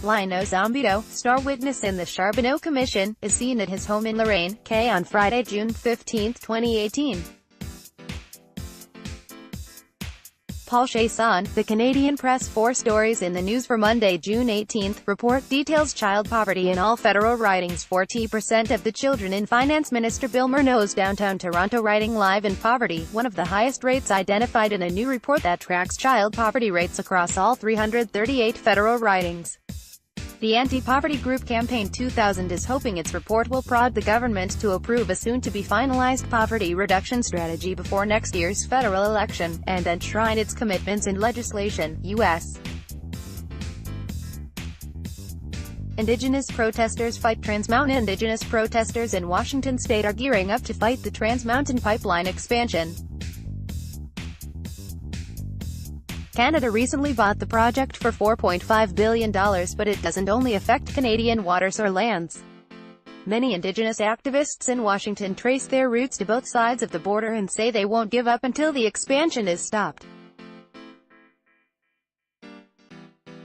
Lino Zambito, star witness in the Charbonneau Commission, is seen at his home in Lorraine, K on Friday, June 15, 2018. Paul Chiasson, the Canadian Press 4 stories in the news for Monday, June 18, report details child poverty in all federal ridings. 40% of the children in Finance Minister Bill Morneau's downtown Toronto riding live in poverty, one of the highest rates identified in a new report that tracks child poverty rates across all 338 federal ridings. The anti-poverty group Campaign 2000 is hoping its report will prod the government to approve a soon-to-be-finalized poverty reduction strategy before next year's federal election, and enshrine its commitments in legislation. U.S. Indigenous protesters fight Trans Mountain. Indigenous protesters in Washington state are gearing up to fight the Trans Mountain pipeline expansion. Canada recently bought the project for $4.5 billion, but it doesn't only affect Canadian waters or lands. Many Indigenous activists in Washington trace their roots to both sides of the border and say they won't give up until the expansion is stopped.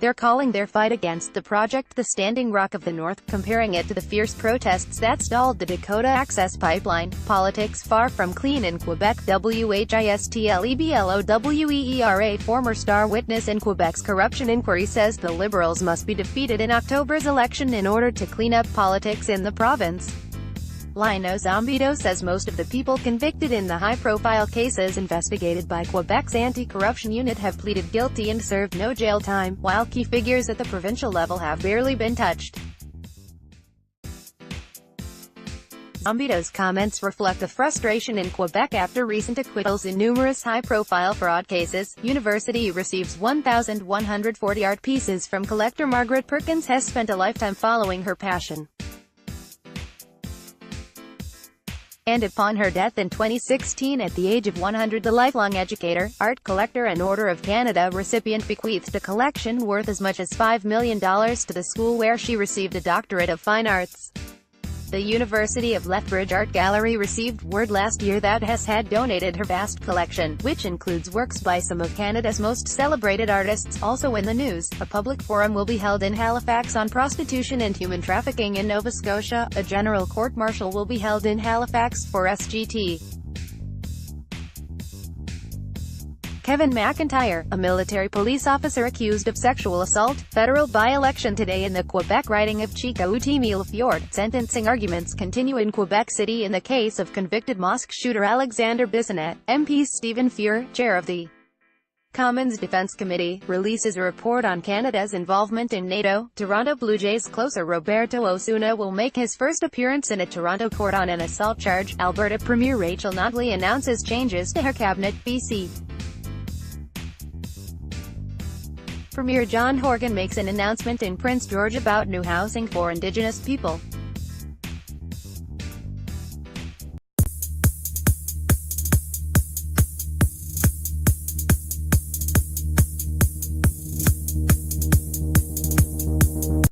They're calling their fight against the project the Standing Rock of the North, comparing it to the fierce protests that stalled the Dakota Access Pipeline. Politics far from clean in Quebec. WHISTLEBLOWEERA former star witness in Quebec's corruption inquiry says the Liberals must be defeated in October's election in order to clean up politics in the province. Lino Zambito says most of the people convicted in the high-profile cases investigated by Quebec's anti-corruption unit have pleaded guilty and served no jail time, while key figures at the provincial level have barely been touched. Zambito's comments reflect a frustration in Quebec after recent acquittals in numerous high-profile fraud cases. University receives 1,140 art pieces from collector Margaret Perkins has spent a lifetime following her passion. And upon her death in 2016 at the age of 100, the lifelong educator, art collector and Order of Canada recipient bequeathed a collection worth as much as $5 million to the school where she received a Doctorate of Fine Arts. The University of Lethbridge Art Gallery received word last year that Hess had donated her vast collection, which includes works by some of Canada's most celebrated artists. Also in the news, a public forum will be held in Halifax on prostitution and human trafficking in Nova Scotia. A general court-martial will be held in Halifax for SGT. Kevin McIntyre, a military police officer accused of sexual assault. Federal by-election today in the Quebec riding of Chiasson. Sentencing arguments continue in Quebec City in the case of convicted mosque shooter Alexander Bissonnette. MP Stephen Fuhr, chair of the Commons Defence Committee, releases a report on Canada's involvement in NATO. Toronto Blue Jays closer Roberto Osuna will make his first appearance in a Toronto court on an assault charge. Alberta Premier Rachel Notley announces changes to her cabinet. BC Premier John Horgan makes an announcement in Prince George about new housing for Indigenous people.